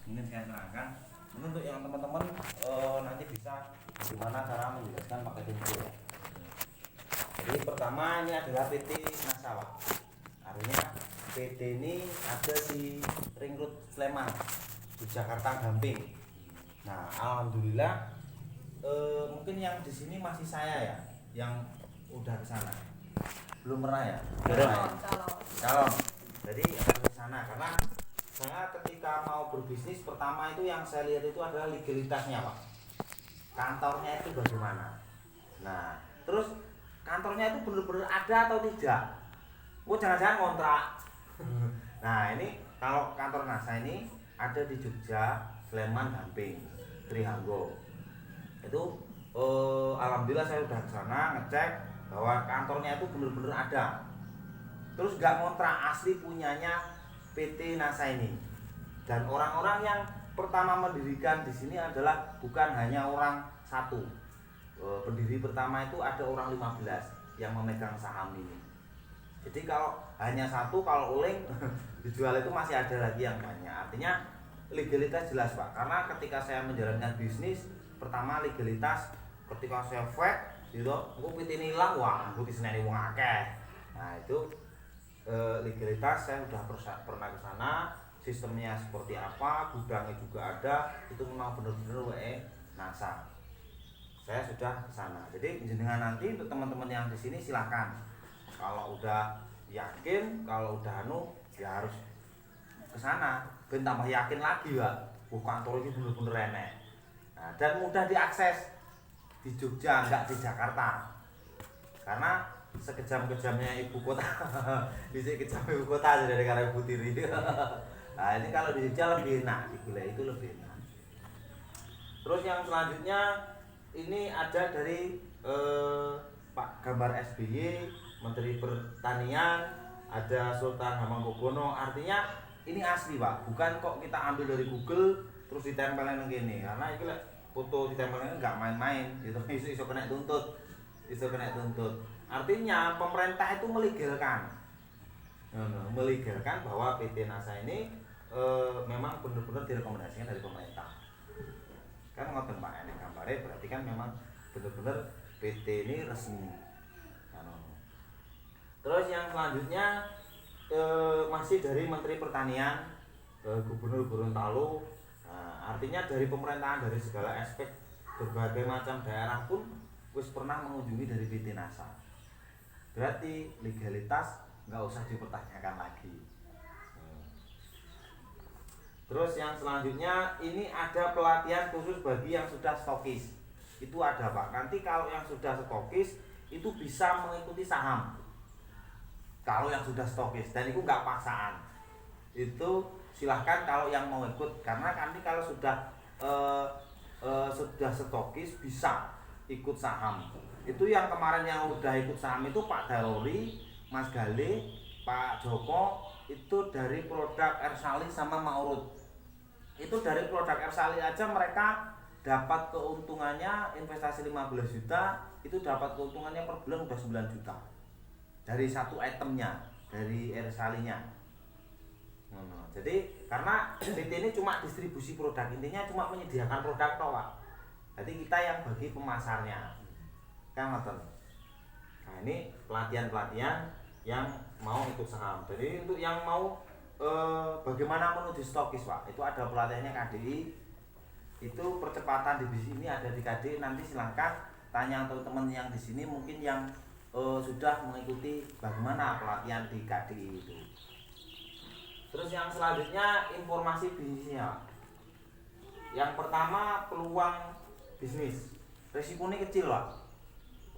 Mungkin saya terangkan. Mungkin untuk yang teman-teman nanti bisa gimana cara menjelaskan pakai info ya. Jadi pertama ini adalah PT Nasawa. Artinya PT ini ada di Ring Road Sleman, di Jakarta Gamping. Nah, alhamdulillah mungkin yang di sini masih saya ya, yang udah ke sana. Belum pernah ya? Kalau. Jadi harus ke sana karena saya ketika mau berbisnis pertama itu yang saya lihat itu adalah legalitasnya, Pak. Kantornya itu bagaimana? Nah, terus kantornya itu benar-benar ada atau tidak? Oh, jangan-jangan kontrak. Nah, ini kalau kantor NASA ini ada di Jogja, Sleman, Gamping, Trihanggo. Itu alhamdulillah saya udah ke sana ngecek bahwa kantornya itu benar-benar ada. Terus nggak ngontrak, asli punyanya PT NASA ini. Dan orang-orang yang pertama mendirikan di sini adalah bukan hanya orang satu. Pendiri pertama itu ada orang 15 yang memegang saham ini. Jadi kalau hanya satu, kalau oleng dijual itu masih ada lagi yang banyak. Artinya legalitas jelas, Pak. Karena ketika saya menjalankan bisnis, pertama legalitas. Ketika saya fake gitu, aku PT ini hilang, wah aku diseneni wong akeh. Nah, itu legalitas saya sudah pernah ke sana, sistemnya seperti apa, gudangnya juga ada, itu memang benar-benar NASA. Saya sudah ke sana. Jadi jenengan nanti untuk teman-teman yang di sini silahkan. Kalau udah yakin, kalau udah ya harus ke sana. Ben tambah yakin lagi, Pak. Kantor ini benar-benar enak. Nah, dan mudah diakses di Jogja, enggak di Jakarta. Karena sekejam-kejamnya ibu kota. Bisa kejam ibu kota aja dari karena Ibu Tiri. Nah, ini kalau di Jogja lebih enak, di Gula itu lebih enak. Terus yang selanjutnya ini ada dari Pak gambar SBY, Menteri Pertanian, ada Sultan Hamengkubuwono. Artinya ini asli, Pak. Bukan kok kita ambil dari Google terus ditempelin gini. Karena itu foto ditempelin enggak main-main. Gitu. Iso kena tuntut. Artinya pemerintah itu melegalkan. Melegalkan bahwa PT NASA ini memang benar-benar direkomendasikan dari pemerintah. Kan ngoten Pak, ini gambarnya berarti kan memang benar-benar PT ini resmi. Terus yang selanjutnya masih dari Menteri Pertanian, Gubernur Gorontalo. Nah, artinya dari pemerintahan dari segala aspek berbagai macam daerah pun wis pernah mengunjungi dari PT NASA. Berarti legalitas nggak usah dipertanyakan lagi. Terus yang selanjutnya ini ada pelatihan khusus bagi yang sudah stokis. Itu ada, Pak. Nanti kalau yang sudah stokis itu bisa mengikuti saham. Kalau yang sudah stokis dan itu nggak paksaan. Itu silahkan kalau yang mau ikut karena nanti kalau sudah stokis bisa ikut saham. Itu yang kemarin yang udah ikut saham itu Pak Darori, Mas Gale, Pak Joko itu dari produk Ersali sama Maurut. Itu dari produk Ersali aja mereka dapat keuntungannya investasi 15 juta, itu dapat keuntungannya per bulan udah 9 juta. Dari satu itemnya, dari Ersalinya. Jadi karena PT ini cuma distribusi produk, intinya cuma menyediakan produk toh, Pak. Jadi kita yang bagi pemasarnya. Kan ngoten. Nah, ini pelatihan-pelatihan yang mau ikut saham. Jadi untuk yang mau bagaimana menuju stokis, Pak, itu ada pelatihannya KDI. Itu percepatan di sini ada di KDI. Nanti silahkan tanya teman-teman yang di sini mungkin yang sudah mengikuti bagaimana pelatihan di KDI itu. Terus yang selanjutnya informasi bisnisnya. Yang pertama peluang bisnis. Resikonya kecil, Pak.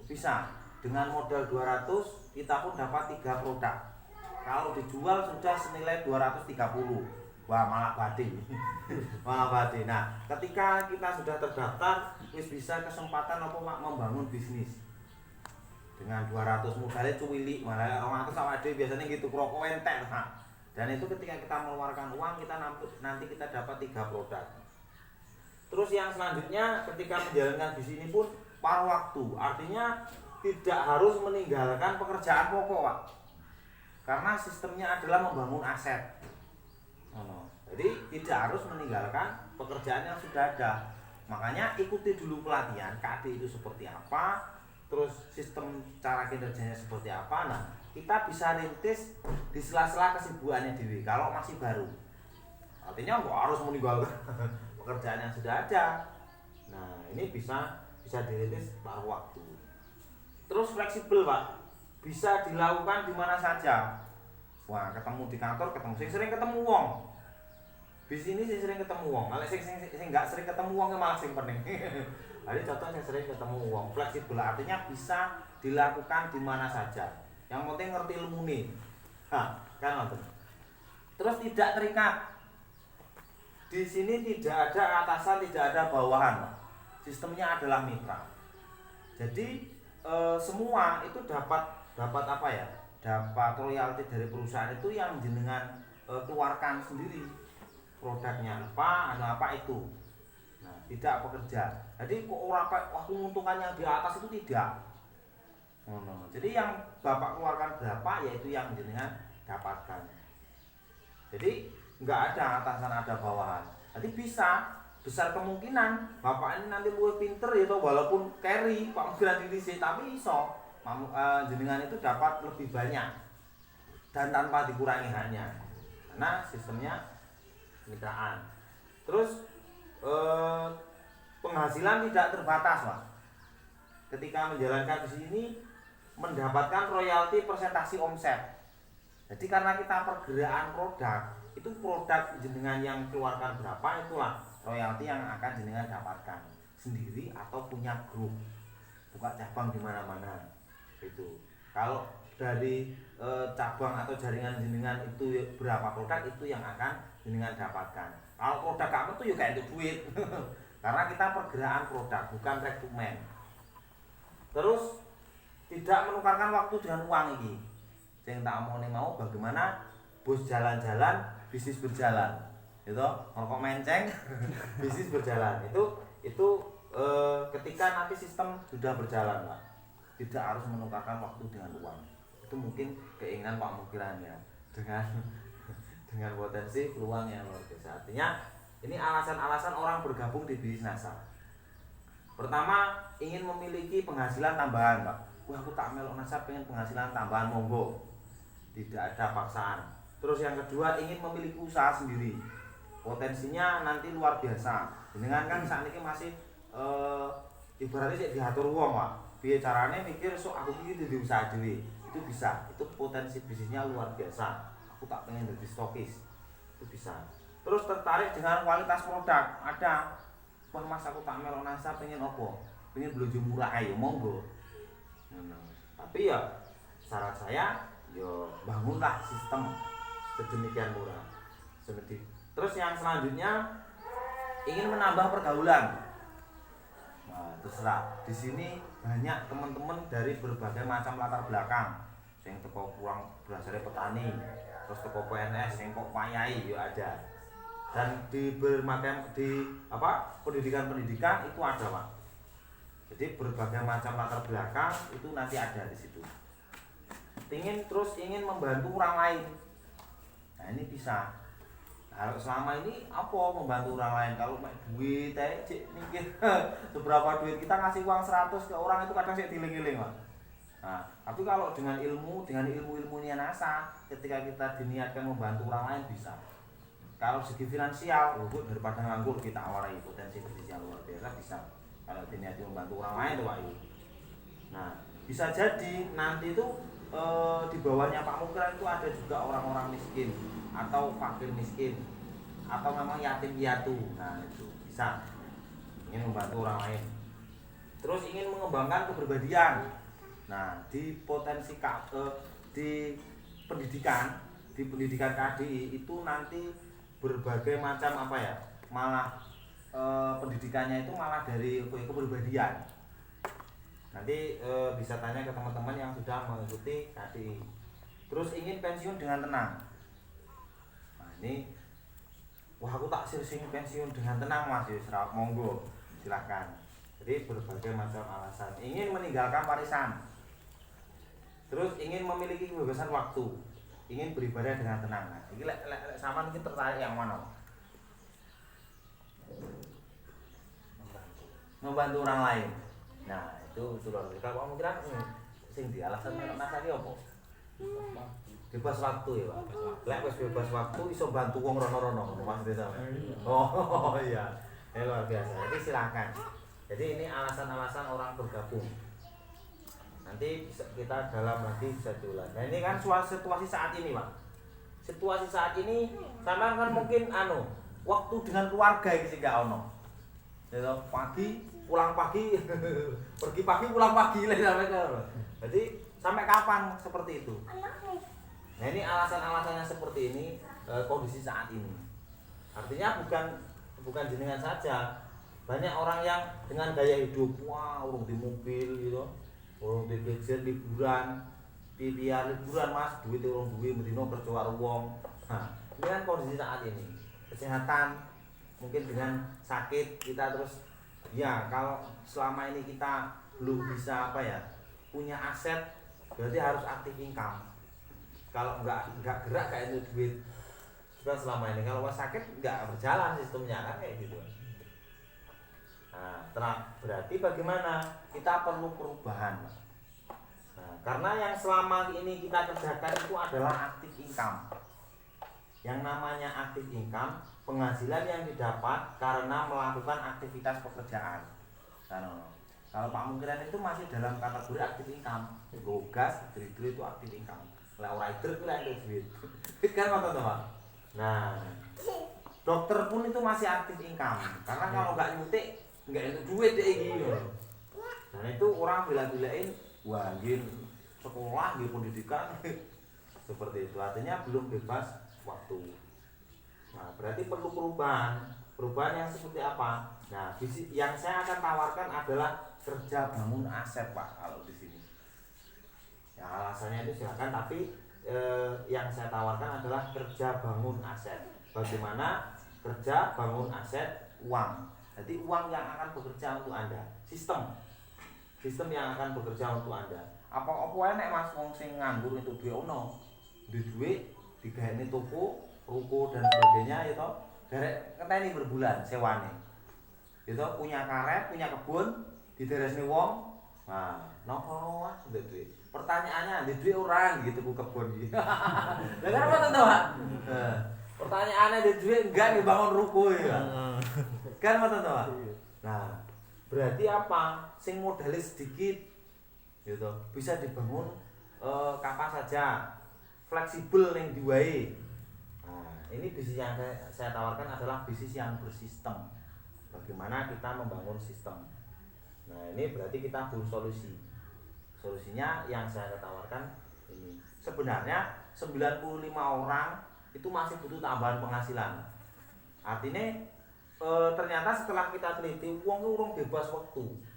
Bisa dengan modal 200 kita pun dapat 3 produk. Kalau dijual sudah senilai 230. Wah, malah badi. Malah badi. Nah, ketika kita sudah terdaftar, wis bisa kesempatan apa Pak membangun bisnis. Dengan 200 modalnya cuwilik, malah 200 sama ade biasanya gitu rokok entek, Pak. Dan itu ketika kita mengeluarkan uang, kita nanti kita dapat 3 produk. Terus yang selanjutnya ketika menjalankan bisnis ini pun paruh waktu. Artinya tidak harus meninggalkan pekerjaan pokok, Pak. Karena sistemnya adalah membangun aset. Jadi tidak harus meninggalkan pekerjaan yang sudah ada. Makanya ikuti dulu pelatihan KD itu seperti apa, terus sistem cara kinerjanya seperti apa. Nah, kita bisa rintis di sela-sela kesibukannya diri kalau masih baru. Artinya nggak harus meninggalkan pekerjaan yang sudah ada. Nah, ini bisa dirintis paruh waktu. Terus fleksibel, Pak. Bisa dilakukan di mana saja. Wah, ketemu di kantor, sering ketemu wong. Di sini sih sering ketemu wong. Kalau sing nggak sering ketemu wong malah sing penting. Jadi contohnya sering ketemu wong. Fleksibel artinya bisa dilakukan di mana saja. Yang penting ngerti ilmu nih. Kan nonton. Terus tidak terikat. Di sini tidak ada atasan, tidak ada bawahan. Sistemnya adalah mitra. Jadi semua itu dapat apa ya? Dapat royalti dari perusahaan itu yang jenengan keluarkan sendiri. Produknya apa, ada apa itu. Nah, tidak pekerja. Jadi kok orang waktu menguntungkan yang di atas itu tidak. Jadi yang Bapak keluarkan berapa, yaitu yang jenengan dapatkan. Jadi nggak ada atasan, ada bawahan. Jadi besar kemungkinan Bapak ini nanti lebih pinter ya, walaupun carry Pak Mukiran diri sih, tapi iso jenengan itu dapat lebih banyak dan tanpa dikurangi haknya, karena sistemnya mitraan. Terus penghasilan tidak terbatas, Pak. Ketika menjalankan di sini mendapatkan royalti persentasi omset. Jadi karena kita pergerakan produk, itu produk jenengan yang keluarkan berapa, itulah royalti yang akan jenengan dapatkan sendiri atau punya grup, buka cabang di mana-mana. Itu kalau dari cabang atau jaringan jenengan itu berapa produk, itu yang akan jenengan dapatkan. Kalau produk kamu tuh juga itu duit. Karena kita pergerakan produk, bukan rekrutmen. Terus tidak menukarkan waktu dengan uang ini. Yang tak mau bagaimana bos jalan-jalan, bisnis berjalan. Itu ngokok menceng, bisnis berjalan. Itu ketika nanti sistem sudah berjalan, Pak. Tidak harus menukarkan waktu dengan uang. Itu mungkin keinginan Pak Mukiran ya, dengan potensi peluang yang luar biasa. Artinya ini alasan-alasan orang bergabung di bisnis NASA. Pertama, ingin memiliki penghasilan tambahan, Pak. Wah, aku tak melok NASA pengen penghasilan tambahan, monggo. Tidak ada paksaan. Terus yang kedua, ingin memiliki usaha sendiri. Potensinya nanti luar biasa. Dengan kan saat ini masih ibaratnya diatur uang, Pak. Biar caranya mikir aku ini di usaha diri. Itu bisa. Itu potensi bisnisnya luar biasa. Aku tak pengen jadi stokis. Itu bisa. Terus tertarik dengan kualitas produk. Ada. Pun Mas aku tak melok NASA pengen opo? Pengen belanja murah ayo monggo. Tapi ya saran saya yo bangunlah sistem sedemikian murah. Terus yang selanjutnya ingin menambah pergaulan. Nah, terserah. Di sini banyak teman-teman dari berbagai macam latar belakang. Yang teko kurang berasal dari petani, terus teko PNS, yang kok payai yo ada. Dan di berbagai pendidikan itu ada, Pak. Jadi berbagai macam latar belakang itu nanti ada di situ. Ingin membantu orang lain. Nah, ini bisa. Kalau selama ini apa membantu orang lain? Kalau duit mikir seberapa duit kita ngasih uang 100 ke orang itu kadang sih diling-iling, Pak. Nah, tapi kalau dengan ilmunya NASA, ketika kita diniatkan membantu orang lain bisa. Kalau segi finansial, daripada nganggur kita awalnya potensi bisnis yang luar biasa bisa. Kalau diniati membantu orang lain tuh, Pak. Nah, bisa jadi nanti itu di bawahnya Pak Mukiran itu ada juga orang-orang miskin atau fakir miskin atau memang yatim piatu. Nah, itu bisa ingin membantu orang lain. Terus ingin mengembangkan kepribadian. Nah, di potensi di pendidikan KDI itu nanti berbagai macam apa ya? Malah pendidikannya itu malah dari kepribadian. Nanti bisa tanya ke teman-teman yang sudah mengikuti KDI. Terus ingin pensiun dengan tenang. Nah, ini wah aku tak sing pensiun dengan tenang, Mas. Ya monggo, silakan. Jadi berbagai macam alasan. Ingin meninggalkan warisan. Terus ingin memiliki kebebasan waktu. Ingin beribadah dengan tenang. Nah, ini sama mungkin tertarik yang mana? membantu orang lain. Nah itu luar biasa. Kalau kamu kira sing di alasan nasa iki apa? Bebas waktu ya Pak. Lek wis bebas waktu iso bantu wong rono-rono maksudnya sampe. Oh iya. Ya luar biasa. Jadi silakan. Jadi ini alasan-alasan orang bergabung. Nanti bisa kita dalam lagi bisa diulang. Nah ini kan situasi saat ini Pak. Situasi saat ini sama kan mungkin waktu dengan keluarga iki sing gak ono. Ya pagi pulang pagi, pergi pagi pulang pagi lah sampai kan. Jadi sampai kapan seperti itu? Nah ini alasan-alasannya seperti ini kondisi saat ini. Artinya bukan jenengan saja. Banyak orang yang dengan gaya hidup urung di mobil gitu, urung di gadget liburan, pilihan liburan mas, duit mendino kerja karo wong. Nah, ini kan kondisi saat ini. Kesehatan mungkin dengan sakit kita terus ya kalau selama ini kita belum bisa punya aset berarti harus aktif income. Kalau enggak gerak kayak itu duit juga selama ini kalau sakit enggak berjalan sistemnya kan kayak gitu. Nah, berarti bagaimana kita perlu perubahan. Nah, karena yang selama ini kita kerjakan itu adalah aktif income. Yang namanya aktif income penghasilan yang didapat karena melakukan aktivitas pekerjaan. Kalau Pak Mungkiran itu masih dalam kategori aktif income. Gas, dribble itu aktif income. Lah rider itu lah duit. Kan ngoten to, Pak. Nah, dokter pun itu masih aktif income. Karena kalau nggak nyuntik nggak itu duit deh gitu. Dan itu orang bila-bilain wah gini sekolah di pendidikan seperti itu artinya belum bebas waktu. Nah berarti perlu perubahan yang seperti apa? Nah visi yang saya akan tawarkan adalah kerja bangun aset Pak kalau di sini. Ya alasannya itu silakan tapi yang saya tawarkan adalah kerja bangun aset. Bagaimana kerja bangun aset uang? Jadi uang yang akan bekerja untuk Anda, sistem yang akan bekerja untuk Anda. Apa enek Mas wong sing nganggur itu duwe ono. Duit digawe toko, ruko dan sebagainya itu derek keteni berbulan sewane. Itu punya karet, punya kebun, dideresni wong. Nah, napa Mas ndek duit? Pertanyaannya, ndek duit orang gitu ku kebun iki. Lah kan apa to, Pak? Pertanyaannya ndek duit enggak ngebangun ruko ya. Kan apa to, Pak? Nah, berarti apa? Sing modalnya sedikit gitu bisa dibangun kapan saja, fleksibel yang diwai. Nah, ini bisnis yang saya tawarkan adalah bisnis yang bersistem. Bagaimana kita membangun sistem. Nah, ini berarti kita butuh solusi. Solusinya yang saya tawarkan ini. Sebenarnya 95 orang itu masih butuh tambahan penghasilan. Artinya ternyata setelah kita teliti uang bebas waktu.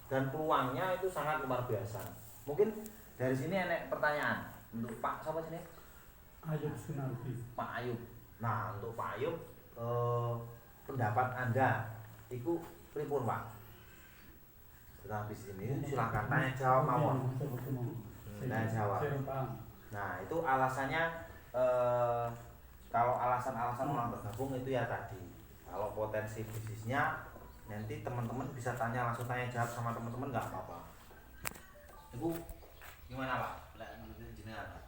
Dan peluangnya itu sangat luar biasa. Mungkin dari sini enek pertanyaan untuk Pak siapa sini? Ayub Sunardi. Pak Ayub. Nah untuk Pak Ayub pendapat Anda itu pripun Pak? Tentang bisnis ini silakan tanya jawab mawon. Tanya jawab. Nah itu alasannya kalau alasan-alasan orang bergabung itu ya tadi. Kalau potensi bisnisnya nanti teman-teman bisa langsung tanya jawab sama teman-teman nggak apa-apa. Ibu gimana Pak? Jenengan.